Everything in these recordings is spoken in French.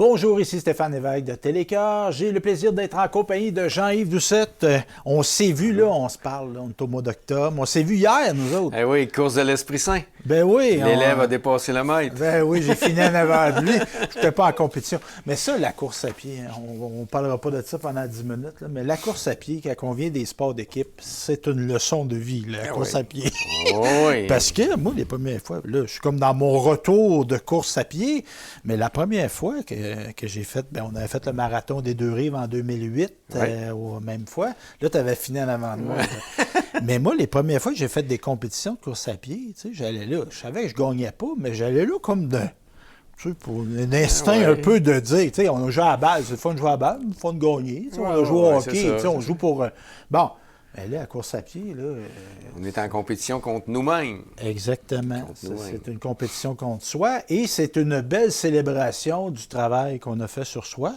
Bonjour, ici Stéphane Lévesque de Télécœur. J'ai le plaisir d'être en compagnie de Jean-Yves Doucette. On s'est vu, là, on se parle, là, on est au mois d'octobre. On s'est vu hier, nous autres. Eh oui, course de l'Esprit Saint. Ben oui. L'élève a dépassé le maître. Ben oui, j'ai fini en avant de lui. Je n'étais pas en compétition. Mais ça, la course à pied, on ne parlera pas de ça pendant 10 minutes, là, mais la course à pied, quand on vient des sports d'équipe, c'est une leçon de vie, la course à pied. Oh oui. Parce que moi, les premières fois, là, je suis comme dans mon retour de course à pied, mais la première fois que j'ai fait, on avait fait le marathon des Deux-Rives en 2008, même fois. Là, tu avais fini en avant de moi. Mais moi, les premières fois que j'ai fait des compétitions de course à pied, tu sais, j'allais là. Je savais que je gagnais pas, mais j'allais là comme de... Tu sais, pour un instinct un peu de dire, tu sais, on a joué à la balle, c'est le fun de jouer à la balle, c'est le fun de gagner. Tu sais, on a joué au hockey, tu sais, on joue pour... Bon, mais là, à course à pied, là... On est en compétition contre nous-mêmes. Exactement. C'est une compétition contre soi et c'est une belle célébration du travail qu'on a fait sur soi.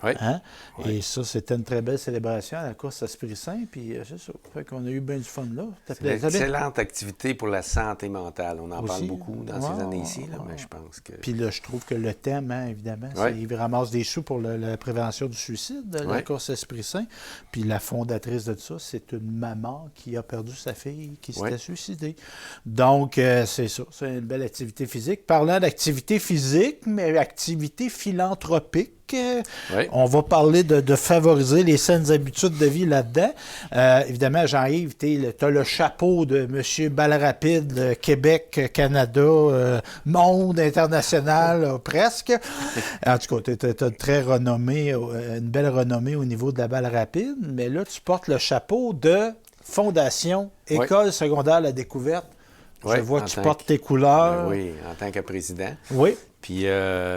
Oui. Hein? Oui. Et ça, c'était une très belle célébration à la course Esprit Saint. Puis c'est ça. Fait qu'on a eu bien du fun là. C'est une excellente activité pour la santé mentale. On en parle beaucoup dans ces années-ci, mais je pense que... Puis là, je trouve que le thème, hein, évidemment, c'est il ramasse des sous pour la prévention du suicide de la course Esprit Saint. Puis la fondatrice de ça, c'est une maman qui a perdu sa fille, qui s'était suicidée. Donc, c'est ça. C'est une belle activité physique. Parlant d'activité physique, mais activité philanthropique, on va parler de favoriser les saines habitudes de vie là-dedans. Évidemment, Jean-Yves, tu as le chapeau de M. Balrapide, Québec, Canada, monde international, presque. En tout cas, tu as très renommé, une belle renommée au niveau de la balle rapide, mais là, tu portes le chapeau de Fondation École secondaire La Découverte. Je vois que tu portes tes couleurs. Oui, en tant que président. Oui. Puis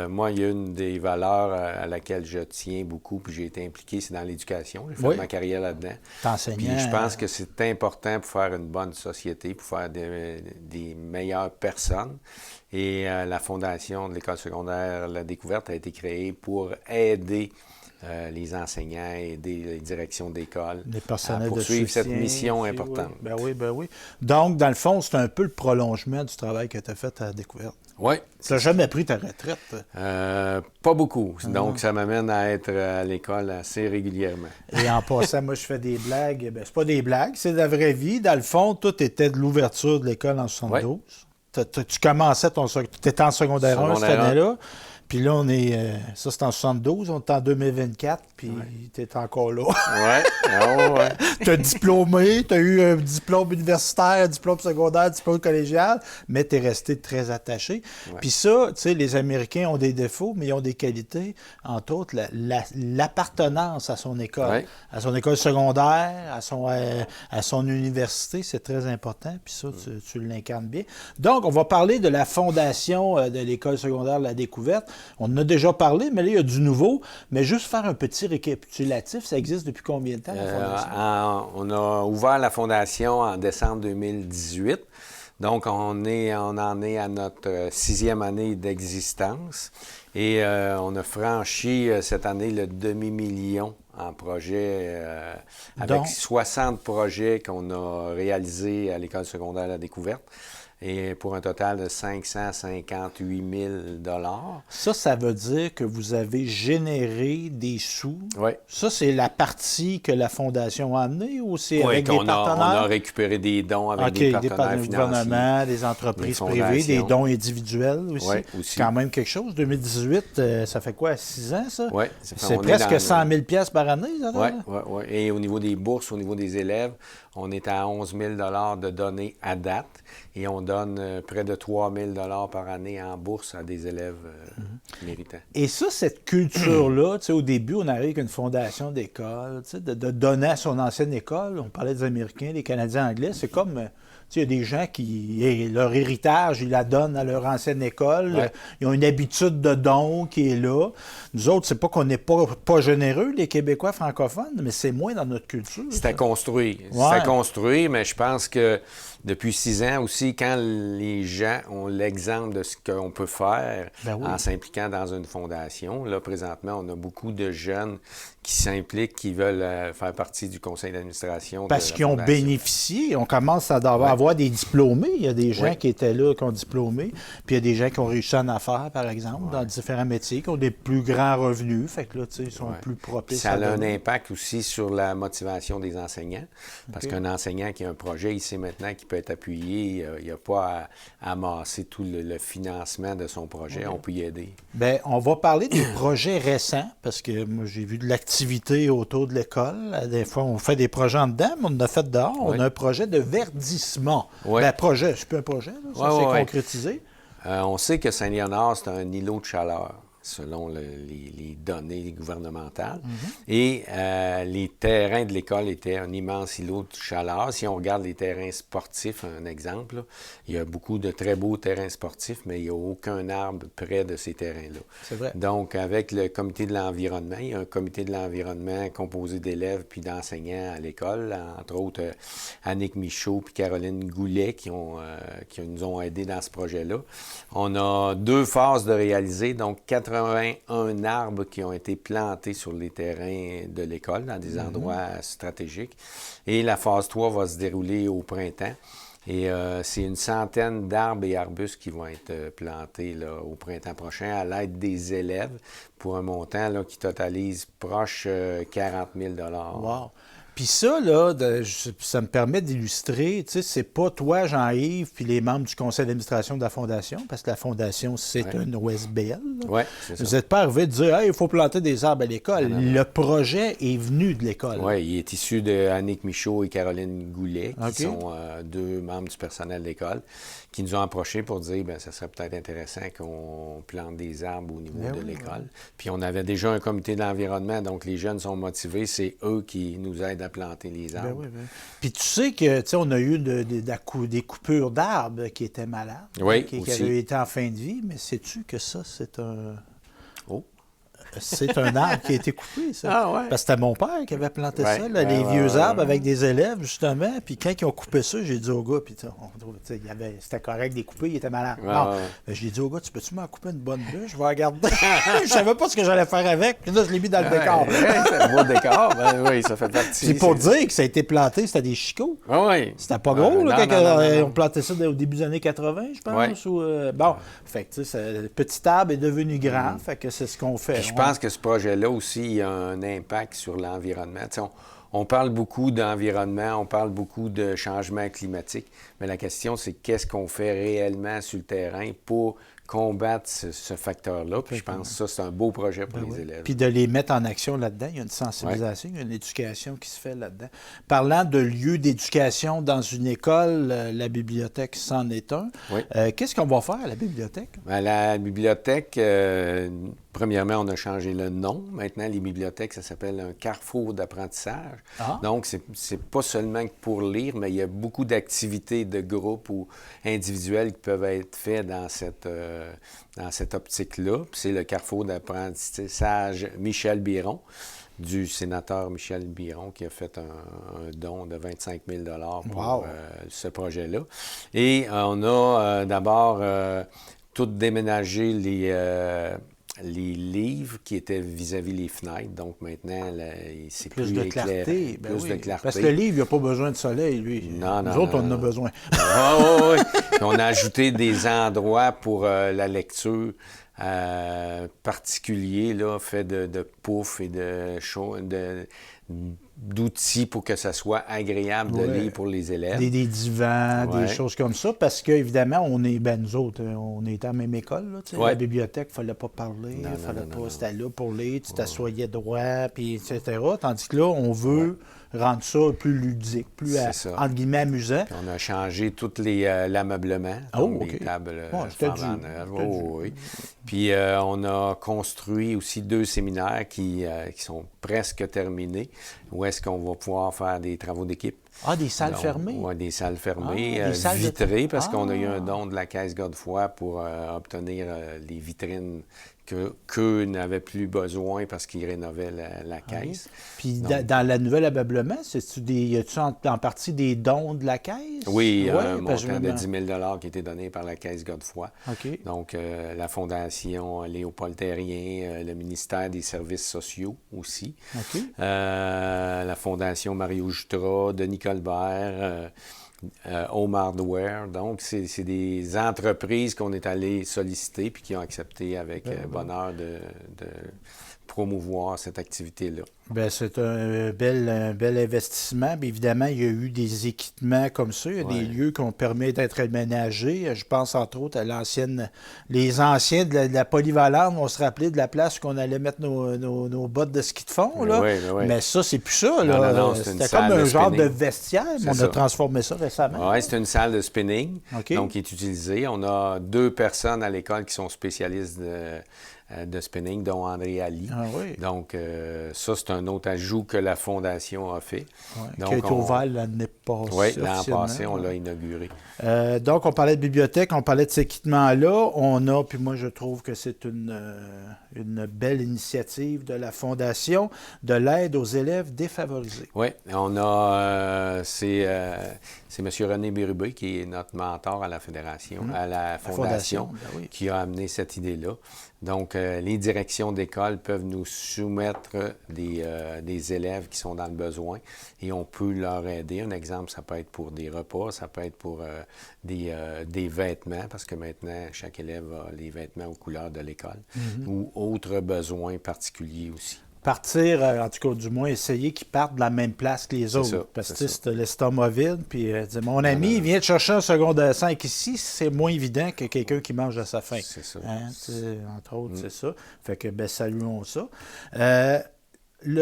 moi, il y a une des valeurs à laquelle je tiens beaucoup, puis j'ai été impliqué, c'est dans l'éducation. J'ai fait ma carrière là-dedans. T'enseignais. Puis je pense que c'est important pour faire une bonne société, pour faire des meilleures personnes. Et la fondation de l'École secondaire La Découverte a été créée pour aider les enseignants, aider les directions d'école à poursuivre cette mission importante. Oui. Ben oui. Donc, dans le fond, c'est un peu le prolongement du travail que tu as fait à La Découverte. Oui. Tu n'as jamais pris ta retraite? Pas beaucoup. Donc, ça m'amène à être à l'école assez régulièrement. Et en passant, moi, je fais des blagues. C'est pas des blagues, c'est de la vraie vie. Dans le fond, tout était de l'ouverture de l'école en 72. Tu commençais tu étais en secondaire 1 cette année-là. Puis là, on est... ça, c'est en 72. On est en 2024, puis tu es encore là. Tu as diplômé, tu as eu un diplôme universitaire, un diplôme secondaire, un diplôme collégial, mais tu es resté très attaché. Puis ça, tu sais, les Américains ont des défauts, mais ils ont des qualités. Entre autres, l'appartenance à son école. À son école secondaire, à son université, c'est très important. Puis ça, tu l'incarnes bien. Donc, on va parler de la fondation de l'École secondaire La Découverte. On en a déjà parlé, mais là, il y a du nouveau. Mais juste faire un petit récapitulatif, ça existe depuis combien de temps, la fondation? On a ouvert la fondation en décembre 2018. Donc, on en est à notre 6e année d'existence. Et on a franchi cette année le demi-million en projets, avec 60 projets qu'on a réalisés à l'École secondaire La Découverte. Et pour un total de 558 000 $. Ça veut dire que vous avez généré des sous. Oui. Ça, c'est la partie que la Fondation a amenée ou c'est avec des partenaires? On a récupéré des dons avec des partenaires financiers. Des gouvernements, des entreprises privées, des dons individuels aussi. Oui, aussi. C'est quand même quelque chose. 2018, ça fait quoi, 6 ans, ça? Oui. C'est presque 100 000 $ par année, ça? Oui. Et au niveau des bourses, au niveau des élèves, on est à 11 000 $ de donnés à date. Et on donne près de 3 000 $ par année en bourse à des élèves méritants. Et ça, cette culture-là, tu sais, au début, on arrive avec une fondation d'école, tu sais, de donner à son ancienne école. On parlait des Américains, des Canadiens anglais. C'est comme, tu sais, il y a des gens qui, leur héritage, ils la donnent à leur ancienne école. Ils ont une habitude de don qui est là. Nous autres, c'est pas qu'on n'est pas généreux, les Québécois francophones, mais c'est moins dans notre culture. C'est à construire. C'est à construire, mais je pense que depuis 6 ans aussi, quand les gens ont l'exemple de ce qu'on peut faire en s'impliquant dans une fondation, là, présentement, on a beaucoup de jeunes qui s'impliquent, qui veulent faire partie du conseil d'administration. Parce qu'ils ont bénéficié. On commence à avoir des diplômés. Il y a des gens qui étaient là, qui ont diplômé. Puis il y a des gens qui ont réussi en affaires, par exemple, dans différents métiers, qui ont des plus grands revenus. Fait que là, tu sais, ils sont plus propices à ça a un impact aussi sur la motivation des enseignants. Parce qu'un enseignant qui a un projet, il sait maintenant qu'il peut être appuyé. Il n'y a pas à amasser tout le financement de son projet. On peut y aider. Bien, on va parler des projets récents, parce que moi, j'ai vu de l'activité autour de l'école. Des fois, on fait des projets en dedans, mais on en a fait dehors. On a un projet de verdissement. Bien, projet, c'est plus un projet, là, ça s'est concrétisé. On sait que Saint-Léonard, c'est un îlot de chaleur, selon les données gouvernementales. Et les terrains de l'école étaient un immense îlot de chaleur. Si on regarde les terrains sportifs, un exemple, là, il y a beaucoup de très beaux terrains sportifs, mais il n'y a aucun arbre près de ces terrains-là. C'est vrai. Donc, avec le comité de l'environnement, il y a un comité de l'environnement composé d'élèves puis d'enseignants à l'école, entre autres Annick Michaud puis Caroline Goulet qui nous ont aidés dans ce projet-là. On a 2 phases de réaliser, donc 81 arbres qui ont été plantés sur les terrains de l'école, dans des endroits stratégiques. Et la phase 3 va se dérouler au printemps. Et c'est une centaine d'arbres et arbustes qui vont être plantés là, au printemps prochain à l'aide des élèves pour un montant là, qui totalise proche 40 000 $. Wow! Puis ça, là, ça me permet d'illustrer, tu sais, c'est pas toi, Jean-Yves, puis les membres du conseil d'administration de la Fondation, parce que la Fondation, c'est une OSBL. Oui, c'est ça. Vous n'êtes pas arrivé de dire, hey, il faut planter des arbres à l'école. Le projet est venu de l'école. Oui, il est issu de Annick Michaud et Caroline Goulet, qui sont 2 membres du personnel de l'école, qui nous ont approchés pour dire, bien, ça serait peut-être intéressant qu'on plante des arbres au niveau de l'école. Puis on avait déjà un comité de l'environnement, donc les jeunes sont motivés, c'est eux qui nous aident à planter les arbres. Puis tu sais que, tu sais, on a eu des coupures d'arbres qui étaient malades, qui avaient été en fin de vie, mais sais-tu que ça, c'est un... C'est un arbre qui a été coupé, ça. Parce que c'était mon père qui avait planté ça, là, les vieux arbres avec des élèves, justement. Puis quand ils ont coupé ça, j'ai dit au gars, puis c'était correct de les couper, il était malade. J'ai dit au gars, tu peux-tu m'en couper une bonne bûche? Je vais regarder. Je savais pas ce que j'allais faire avec. Puis là, je l'ai mis dans le décor. C'est un beau décor. Oui, ça fait partie. C'est pour dire que ça a été planté, c'était des chicots. C'était pas gros, là, quand on plantait ça au début des années 80, je pense. Bon, fait que, tu sais, le petit arbre est devenu grand. Fait que c'est ce qu'on fait. Je pense que ce projet-là aussi, il y a un impact sur l'environnement. On parle beaucoup d'environnement, on parle beaucoup de changement climatique, mais la question, c'est qu'est-ce qu'on fait réellement sur le terrain pour combattre ce facteur-là. Puis je pense que ça, c'est un beau projet pour les élèves. Puis de les mettre en action là-dedans. Il y a une sensibilisation, il y a une éducation qui se fait là-dedans. Parlant de lieu d'éducation dans une école, la bibliothèque, c'en est un. Qu'est-ce qu'on va faire à la bibliothèque? À la bibliothèque, premièrement, on a changé le nom. Maintenant, les bibliothèques, ça s'appelle un carrefour d'apprentissage. Donc, c'est pas seulement pour lire, mais il y a beaucoup d'activités de groupe ou individuelles qui peuvent être faites dans cette optique-là. Puis c'est le carrefour d'apprentissage Michel Biron, du sénateur Michel Biron, qui a fait un don de 25 000 $ pour ce projet-là. Et on a d'abord tout déménagé les livres qui étaient vis-à-vis les fenêtres. Donc maintenant, c'est plus de éclairé, clarté. plus de clarté. Parce que le livre, il n'a pas besoin de soleil, lui. Nous autres, on en a besoin. On a ajouté des endroits pour la lecture particuliers, là, faits de poufs et d'outils pour que ça soit agréable de lire pour les élèves. Des divans, des choses comme ça, parce qu'évidemment, nous autres, on est à la même école. Là, la bibliothèque, il ne fallait pas parler, c'était là pour lire, tu t'assoyais droit, puis etc. Tandis que là, on veut rendre ça plus ludique, plus, entre guillemets, amusant. Puis on a changé tout l'ameublement, les tables Puis on a construit aussi 2 séminaires qui sont presque terminés, où est-ce qu'on va pouvoir faire des travaux d'équipe. Ah, des salles fermées? Oui, des salles fermées, des salles vitrées, parce qu'on a eu un don de la Caisse Godefroy pour obtenir les vitrines qu'eux n'avaient plus besoin parce qu'ils rénovaient la caisse. Puis dans la nouvelle ameublement, y a-tu en partie des dons de la caisse? Oui, un montant de 10 000 qui a été donné par la Caisse Godefroy. OK. Donc, la Fondation Léopold Terrien, le ministère des Services sociaux aussi. OK. La Fondation Mario Jutra, Denis Colbert, Home Hardware. Donc, c'est des entreprises qu'on est allé solliciter puis qui ont accepté avec bonheur de promouvoir cette activité-là. Bien, c'est un bel investissement. Bien, évidemment, il y a eu des équipements comme ça. Il y a des lieux qui ont permis d'être aménagés. Je pense entre autres à les anciens de la polyvalente vont se rappeler de la place où on allait mettre nos bottes de ski de fond. Là. Oui. Mais ça, c'est plus ça. Là. Non, c'était comme un genre de vestiaire, mais on a transformé ça récemment. Oui, c'est une salle de spinning, okay. donc qui est utilisée. On a 2 personnes à l'école qui sont spécialistes de spinning, dont André Ali. Ah, oui. Donc, ça, c'est un autre ajout que la Fondation a fait. Oui, donc, qui a été ouvert l'année passée. Oui, l'an passé, on l'a inauguré. Donc, on parlait de bibliothèque, on parlait de ces équipements-là. On a, puis moi, je trouve que c'est une belle initiative de la Fondation, de l'aide aux élèves défavorisés. Oui, on a, c'est M. René Bérubé qui est notre mentor à la Fédération, à la Fondation, qui a amené cette idée-là. Donc, les directions d'école peuvent nous soumettre des élèves qui sont dans le besoin et on peut leur aider. Un exemple, ça peut être pour des repas, ça peut être pour des vêtements, parce que maintenant, chaque élève a les vêtements aux couleurs de l'école, ou autres besoins particuliers aussi. Partir, en tout cas, du moins, essayer qu'ils partent de la même place que les autres. Parce que si tu as l'estomac vide, puis mon ami, il vient te chercher un secondaire 5 ici, c'est moins évident que quelqu'un qui mange à sa faim. C'est ça. Entre autres, c'est ça. Fait que, saluons ça.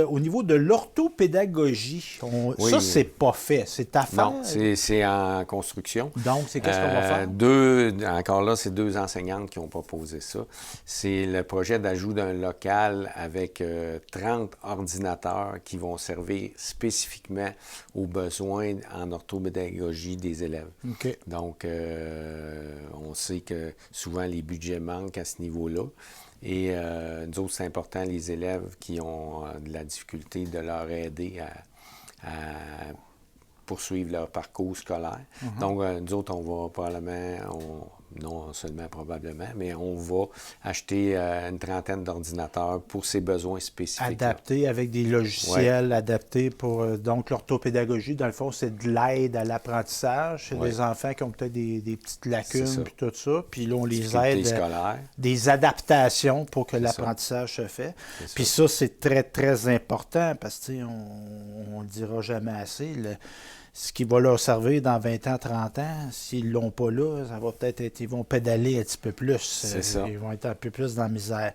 Au niveau de l'orthopédagogie, ça, c'est pas fait. C'est à faire. Non, c'est en construction. Donc, c'est qu'est-ce qu'on va faire? Encore là, c'est 2 enseignantes qui ont proposé ça. C'est le projet d'ajout d'un local avec 30 ordinateurs qui vont servir spécifiquement aux besoins en orthopédagogie des élèves. Okay. Donc, on sait que souvent, les budgets manquent à ce niveau-là. Et nous autres, c'est important, les élèves qui ont de la difficulté, de leur aider à poursuivre leur parcours scolaire. Donc, nous autres, on va probablement, non seulement probablement, mais on va acheter une trentaine d'ordinateurs pour ces besoins spécifiques. Adaptés avec des logiciels adaptés pour... donc, l'orthopédagogie, dans le fond, c'est de l'aide à l'apprentissage chez des enfants qui ont peut-être des petites lacunes, puis tout ça. Puis là, on les aide des adaptations pour que l'apprentissage se fait. Puis ça, c'est très, très important parce que, on ne le dira jamais assez. Ce qui va leur servir dans 20 ans, 30 ans, s'ils ne l'ont pas là, ça va peut-être être... Ils vont pédaler un petit peu plus. C'est ça. Ils vont être un peu plus dans la misère.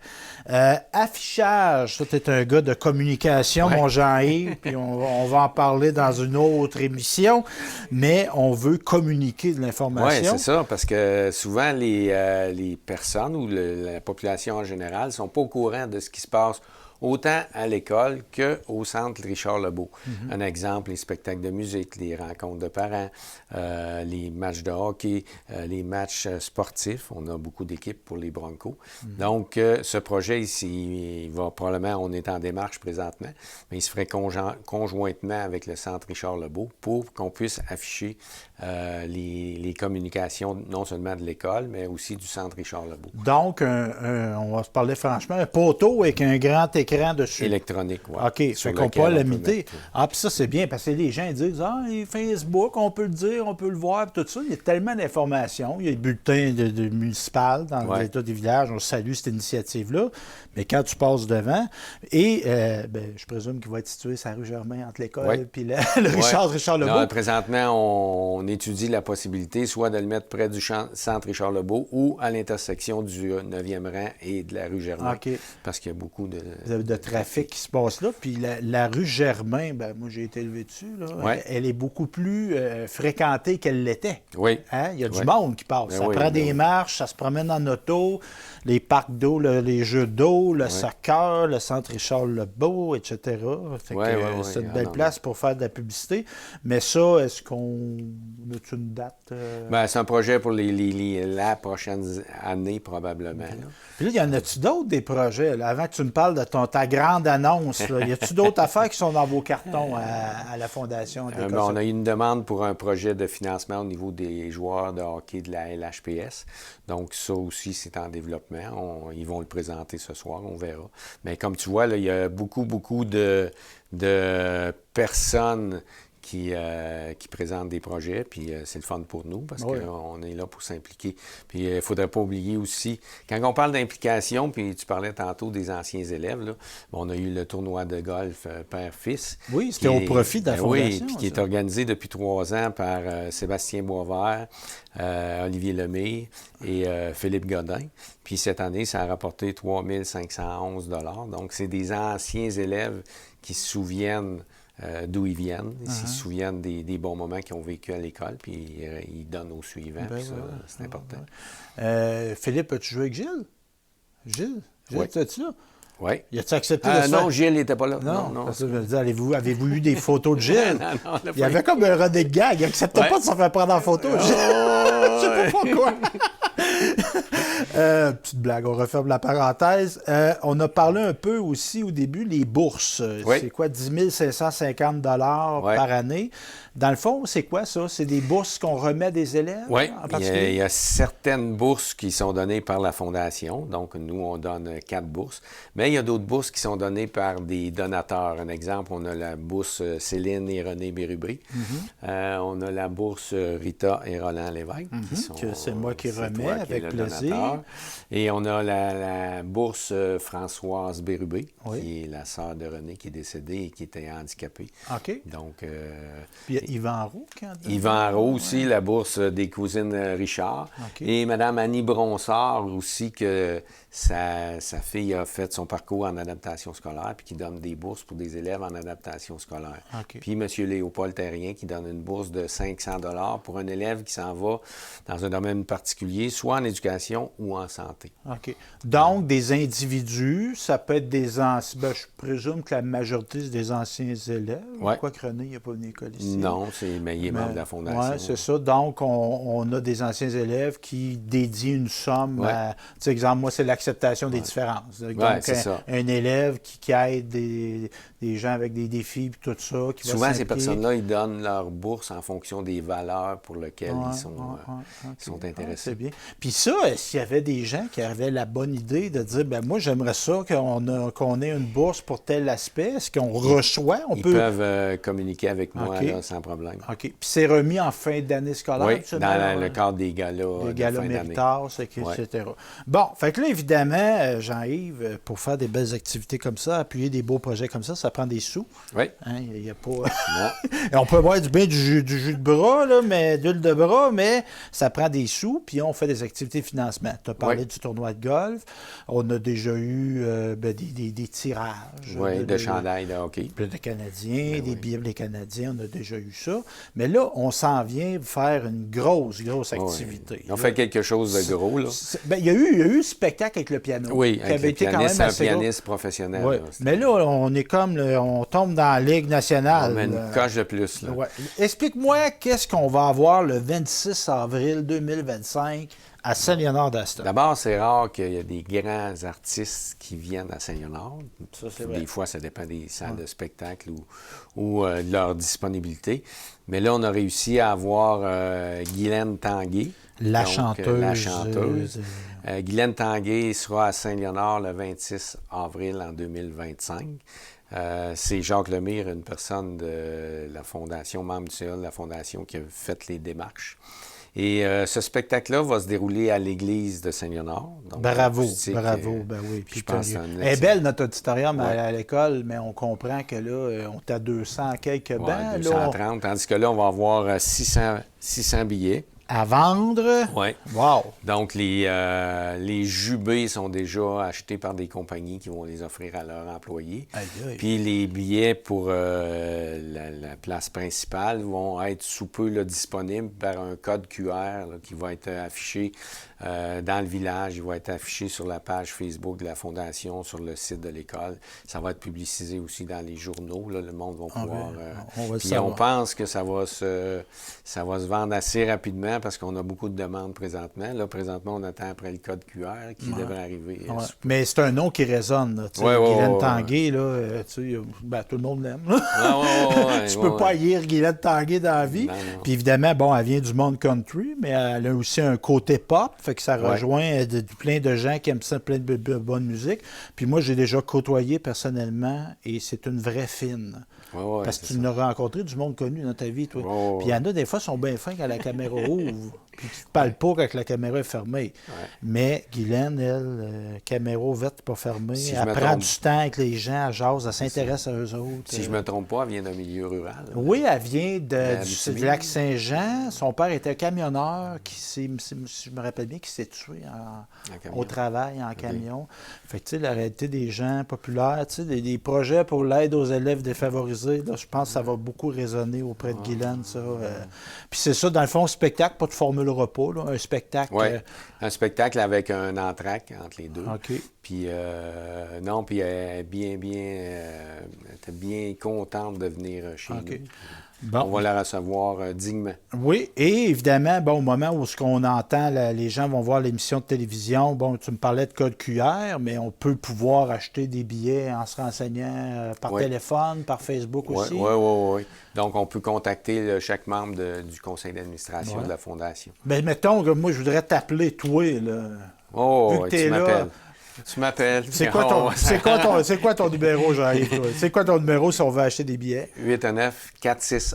Affichage. Ça, tu es un gars de communication, mon Jean-Yves, puis on va en parler dans une autre émission, mais on veut communiquer de l'information. Oui, c'est ça, parce que souvent, les personnes ou la population en général ne sont pas au courant de ce qui se passe autant à l'école qu'au centre Richard Lebeau. Un exemple, les spectacles de musique, les rencontres de parents, les matchs de hockey, les matchs sportifs. On a beaucoup d'équipes pour les Broncos. Donc, ce projet ici, il va probablement, on est en démarche présentement, mais il se ferait conjointement avec le centre Richard Lebeau pour qu'on puisse afficher les communications non seulement de l'école, mais aussi du centre Richard Lebeau. Donc, on va se parler franchement, un poteau avec un grand écran dessus. Électronique, oui. OK, fait qu'on peut l'imiter. Ah, puis ça, c'est bien, parce que les gens disent, Facebook, on peut le dire, on peut le voir, tout ça. Il y a tellement d'informations. Il y a les bulletins de municipal dans l'État des villages. On salue cette initiative-là. Mais quand tu passes devant, et je présume qu'il va être situé sur la rue Germain, entre l'école et le Richard Lebeau. Non, présentement, on étudie la possibilité soit de le mettre près du centre Richard Lebeau ou à l'intersection du 9e rang et de la rue Germain. Okay. Parce qu'il y a beaucoup de... Vous avez de trafic qui se passe là. Puis la rue Germain, moi j'ai été élevé dessus, là, elle est beaucoup plus fréquentée qu'elle l'était. Oui. Hein? Il y a du monde qui passe. Ça prend des marches, ça se promène en auto, les parcs d'eau, les jeux d'eau, le soccer, le centre Richard-Lebeau, etc. C'est une belle place pour faire de la publicité. Mais ça, est-ce qu'on a une date? C'est un projet pour la prochaine année, probablement. Là. Puis là, y en a-tu d'autres des projets? Là, avant que tu me parles de ta grande annonce, là, y a-tu d'autres affaires qui sont dans vos cartons à la Fondation? On a eu une demande pour un projet de financement au niveau des joueurs de hockey de la LHPS. Donc, ça aussi, c'est en développement. Ils vont le présenter ce soir, on verra. Mais comme tu vois, là, il y a beaucoup de personnes qui présentent des projets, puis c'est le fun pour nous parce qu'on est là pour s'impliquer. Puis il ne faudrait pas oublier aussi, quand on parle d'implication, puis tu parlais tantôt des anciens élèves, là, on a eu le tournoi de golf père-fils. Oui, c'était au profit de la Fondation. Oui, puis qui est organisé depuis 3 ans par Sébastien Boisvert, Olivier Lemay et Philippe Godin. Puis cette année, ça a rapporté 3 511 $. Donc, c'est des anciens élèves qui se souviennent d'où ils viennent. Ils se souviennent des bons moments qu'ils ont vécu à l'école, puis ils donnent aux suivants. C'est important. Philippe, as-tu joué avec Gilles? Gilles, es-tu là? Oui. Y a-tu accepté de ça? Non, Gilles n'était pas là. Non. Parce que je me disais, avez-vous eu des photos de Gilles? Non, il y avait comme un running gag. Il n'acceptait pas de se faire prendre en photo. Je sais pas pourquoi. Petite blague, on referme la parenthèse. On a parlé un peu aussi au début, les bourses. C'est quoi, 10 550 $ par année? Dans le fond, c'est quoi ça? C'est des bourses qu'on remet des élèves? Oui, il y a certaines bourses qui sont données par la Fondation. Donc, nous, on donne 4 bourses. Mais il y a d'autres bourses qui sont données par des donateurs. Un exemple, on a la bourse Céline et René Bérubé. On a la bourse Rita et Roland Lévesque. C'est moi qui remets avec plaisir. Donateur. Et on a la bourse Françoise Bérubé, qui est la sœur de René, qui est décédée et qui était handicapée. OK. Donc, puis Yvan Roux, Yvan Roux aussi, la bourse des cousines Richard. Okay. Et Mme Annie Bronsard aussi, que sa fille a fait son parcours en adaptation scolaire, puis qui donne des bourses pour des élèves en adaptation scolaire. Okay. Puis M. Léopold Terrien, qui donne une bourse de 500 $ pour un élève qui s'en va dans un domaine particulier, soit en éducation ou en santé. OK. Donc, des individus, ça peut être des anciens... je présume que la majorité, c'est des anciens élèves. Pourquoi que René n'a pas venu à l'école ici? Non, mais il est membre de la Fondation. Oui, c'est ça. Donc, on a des anciens élèves qui dédient une somme à... Tu sais, exemple, moi, c'est l'acceptation des différences. Donc, un élève qui aide des gens avec des défis et tout ça. Souvent, ces personnes-là, ils donnent leur bourse en fonction des valeurs pour lesquelles ils sont intéressés. C'est bien. Puis ça, s'il y avait des gens qui avaient la bonne idée de dire, moi, j'aimerais ça qu'on ait une bourse pour tel aspect, est-ce qu'on reçoit? Ils peuvent communiquer avec moi là, sans problème. OK. Puis c'est remis en fin d'année scolaire? Oui, dans le cadre des galas. Des galas méritards, etc. Bon, fait que là, évidemment, Jean-Yves, pour faire des belles activités comme ça, appuyer des beaux projets comme ça prend des sous. Oui. Il n'y a pas... on peut boire du jus de bras, là, d'huile de bras, mais ça prend des sous, puis on fait des activités de financement. Tu as parlé du tournoi de golf. On a déjà eu des tirages. Oui, de chandail de hockey. De Canadiens, des billets des Canadiens, on a déjà eu ça. Mais là, on s'en vient faire une grosse activité. On fait quelque chose de gros, là. Il y a eu ce spectacle avec le piano. Oui, avec le pianiste, un pianiste professionnel. Oui. Là, mais là, on est comme, on tombe dans la Ligue nationale. On met une coche de plus, là. Ouais. Explique-moi, qu'est-ce qu'on va avoir le 26 avril 2025 à Saint-Léonard-d'Aston? D'abord, c'est rare qu'il y ait des grands artistes qui viennent à Saint-Léonard. Ça, c'est vrai. Des fois, ça dépend des salles de spectacle ou de leur disponibilité. Mais là, on a réussi à avoir Guylaine Tanguay. La chanteuse. Guylaine Tanguay sera à Saint-Léonard le 26 avril en 2025. C'est Jacques Lemire, une personne de la Fondation, membre du CA de la Fondation, qui a fait les démarches. Et ce spectacle-là va se dérouler à l'église de Saint-Léonard. Bravo, ben oui. Puis je pense elle est belle, notre auditorium à l'école, mais on comprend que là, on est à 200 quelques bancs. 230, tandis que là, on va avoir 600 billets. À vendre? Oui. Wow! Donc, les jubés sont déjà achetés par des compagnies qui vont les offrir à leurs employés. Aïe, aïe. Puis les billets pour la place principale vont être sous peu là, disponibles par un code QR là, qui va être affiché dans le village. Il va être affiché sur la page Facebook de la Fondation, sur le site de l'école. Ça va être publicisé aussi dans les journaux. Là, le monde va pouvoir... puis on pense que ça va se vendre assez rapidement parce qu'on a beaucoup de demandes présentement. Là, présentement, on attend après le code QR qui devrait arriver. Mais c'est un nom qui résonne. Là, Guylaine Tanguay, là, tout le monde l'aime. Tu peux pas haïr Guylaine Tanguay dans la vie. Non. Puis évidemment, bon, elle vient du monde country, mais elle a aussi un côté pop, fait que ça rejoint plein de gens qui aiment ça, plein de bonne musique. Puis moi, j'ai déjà côtoyé personnellement et c'est une vraie fine. Parce que tu l'as rencontré du monde connu dans ta vie, toi. Puis il y en a des fois qui sont bien fins quand la caméra ouvre, puis qui ne te parlent pas quand la caméra est fermée. Mais Guylaine, elle, caméra ouverte, pas fermée, elle prend du temps avec les gens, elle jase, elle s'intéresse à eux autres. Si je me trompe pas, elle vient d'un milieu rural. Oui, elle vient du lac Saint-Jean. Son père était camionneur, si je me rappelle bien, qui s'est tué au travail en camion. Fait que, tu sais, la réalité des gens populaires, tu sais, des projets pour l'aide aux élèves défavorisés, là, je pense que ça va beaucoup résonner auprès de Guylaine, ça. Puis c'est ça, dans le fond, spectacle, pas de formule repas, là, un spectacle. Oui, un spectacle avec un entracte entre les deux. OK. Puis, puis elle était bien contente de venir chez nous. Bon. On va la recevoir dignement. Oui, et évidemment, bon, au moment où ce qu'on entend, les gens vont voir l'émission de télévision, bon, tu me parlais de code QR, mais on peut pouvoir acheter des billets en se renseignant par téléphone, par Facebook aussi. Oui. Donc, on peut contacter chaque membre du conseil d'administration de la Fondation. Bien, mettons que moi, je voudrais t'appeler, toi, là. Oh, tu m'appelles. Tu m'appelles. C'est quoi ton numéro, Jean-Yves? C'est quoi ton numéro si on veut acheter des billets? 819-461-0686.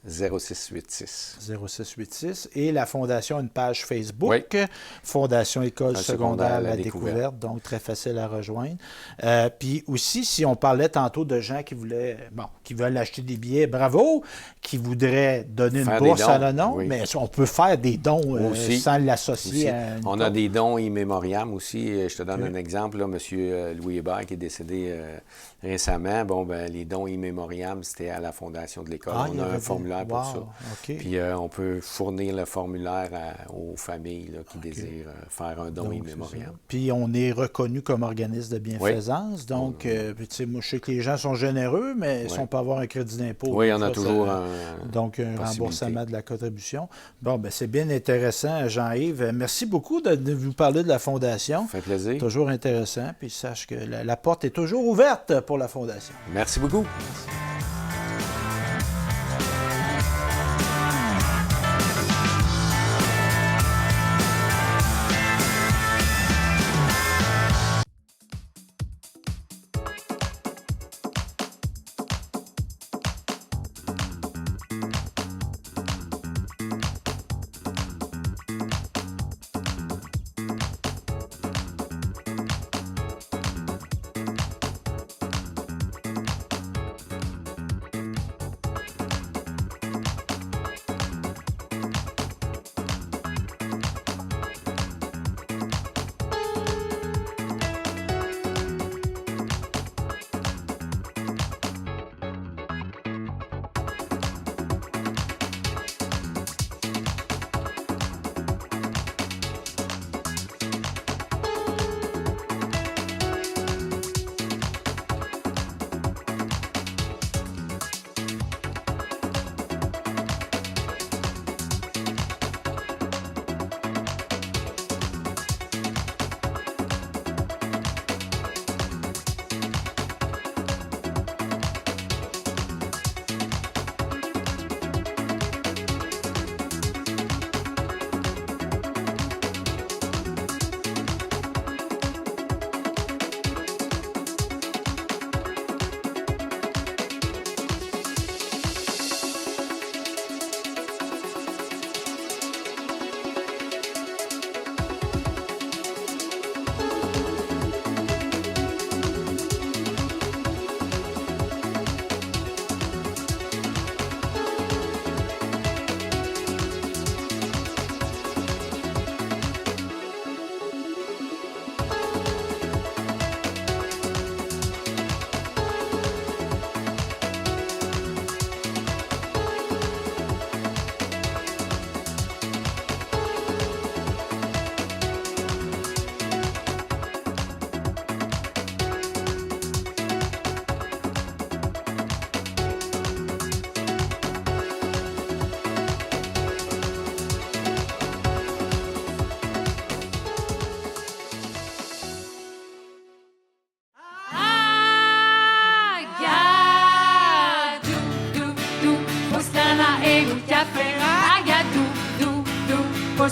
0686. Et la Fondation a une page Facebook, Fondation École secondaire La Découverte, donc très facile à rejoindre. Puis aussi, si on parlait tantôt de gens qui veulent acheter des billets, bravo, qui voudraient donner une bourse à l'honneur, mais on peut faire des dons sans l'associer à On a des dons immémoriam aussi. Je te donne un exemple. Là, M. Louis Hébert, qui est décédé récemment, les dons immémoriam, c'était à la Fondation de l'école. On a un formulaire pour ça. Puis on peut fournir le formulaire aux familles là, qui désirent faire un don immémorial. Puis on est reconnu comme organisme de bienfaisance. Donc, tu sais, moi, je sais que les gens sont généreux, mais si on peut avoir un crédit d'impôt. Oui, on a toujours un remboursement de la contribution. Bon, bien, c'est bien intéressant, Jean-Yves. Merci beaucoup de vous parler de la Fondation. Ça fait plaisir. Toujours intéressant. Puis sache que la porte est toujours ouverte pour la Fondation. Merci beaucoup. Merci.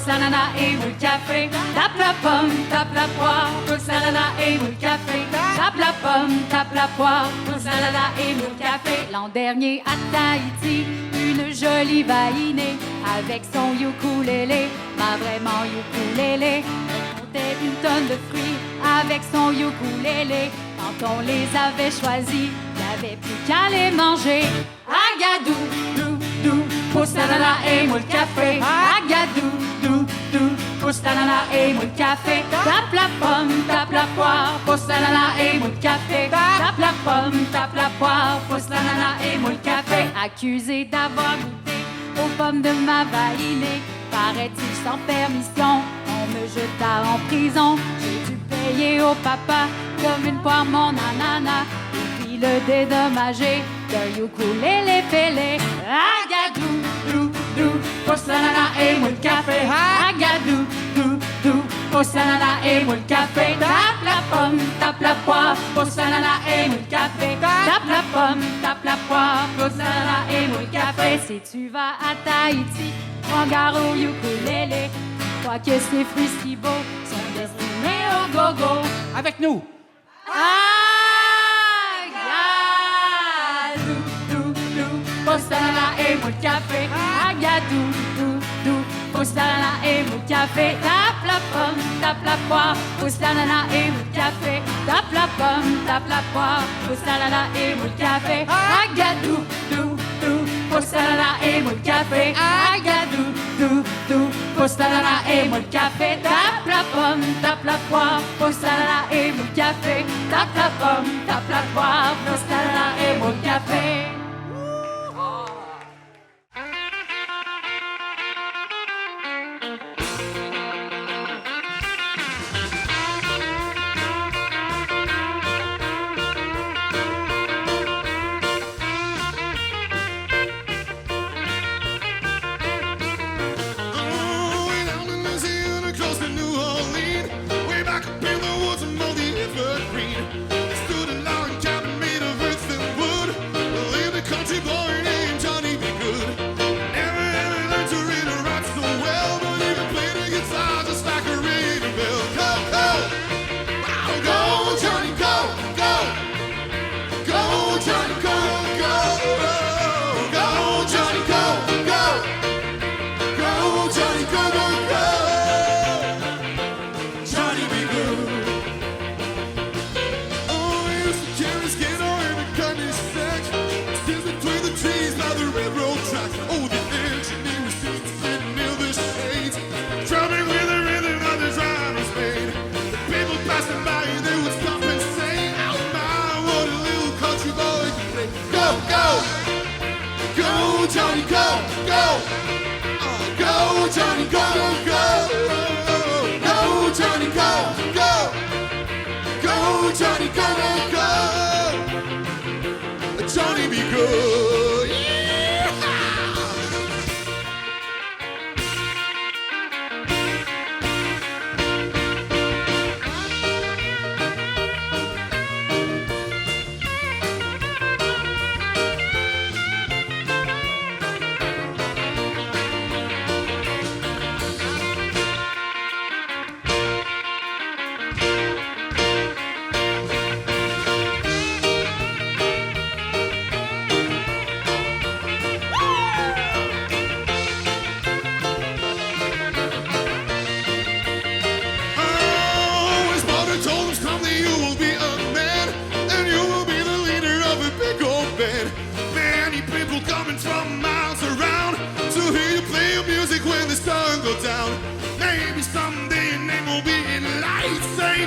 pousse l'ananas et moule café. Tape la pomme, tape la poire, pousse l'ananas et moule café. Tape la pomme, tape la poire, pousse l'ananas et moule café. L'an dernier à Tahiti, une jolie vaïnée avec son ukulélé, pas vraiment ukulélé. Elle comptait une tonne de fruits avec son ukulélé. Quand on les avait choisis, il n'y avait plus qu'à les manger. Agadou, dou, dou, pousse l'ananas et moule café. Agadou, dou, dou, pousse l'ananas et moule café. Tape la pomme, tape la poire, pousse l'ananas et moule café. Tape la pomme, tape la poire, pousse l'ananas et moule café. Accusé d'avoir goûté aux pommes de ma vaïnée, paraît-il sans permission, on me jeta en prison. J'ai dû payer au papa comme une poire mon ananas, et puis le dédommager d'un ukulélé fêlé. Agadou, dou, dou, pousse l'ananas et moule café. Agadou, dou, dou, pousse l'ananas et moule café. Tape la pomme, tape la poire, pousse l'ananas et moule café. Tape la pomme, tape la poire, pousse l'ananas et moule café. Si tu vas à Tahiti, prends garde au ukulélé. Crois que ces fruits si beaux sont destinés au gogo. Avec nous! Agadou, dou, dou, pousse l'ananas et moule café. Agadou, dou, dou, pousse l'ananas et moule café. Tape la pomme, tape la poire, pousse l'ananas et moule café. Tape la pomme, tape la poire, pousse l'ananas et moule café. Agadou, dou, dou, pousse l'ananas et moule café. Agadou, dou, dou, pousse l'ananas et moule café. Tape la pomme, tape la poire, pousse l'ananas et moule café. Tape la pomme, tape la poire, pousse l'ananas et moule café. Johnny, go, go! Go, Johnny, go, go, go! Go, Johnny, go, go! Go, Johnny, go, go, go! Johnny be good!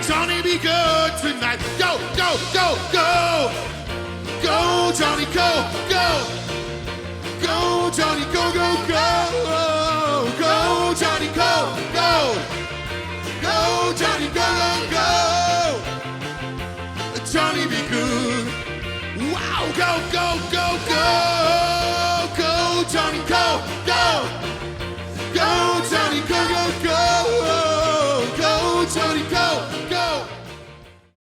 Johnny be good tonight. Go, go, go, go! Go, Johnny, go, go! Go, Johnny, go, go, go! Go, Johnny, go, go! Go, Johnny, go, go, go! Johnny be good. Wow, go, go, go, go!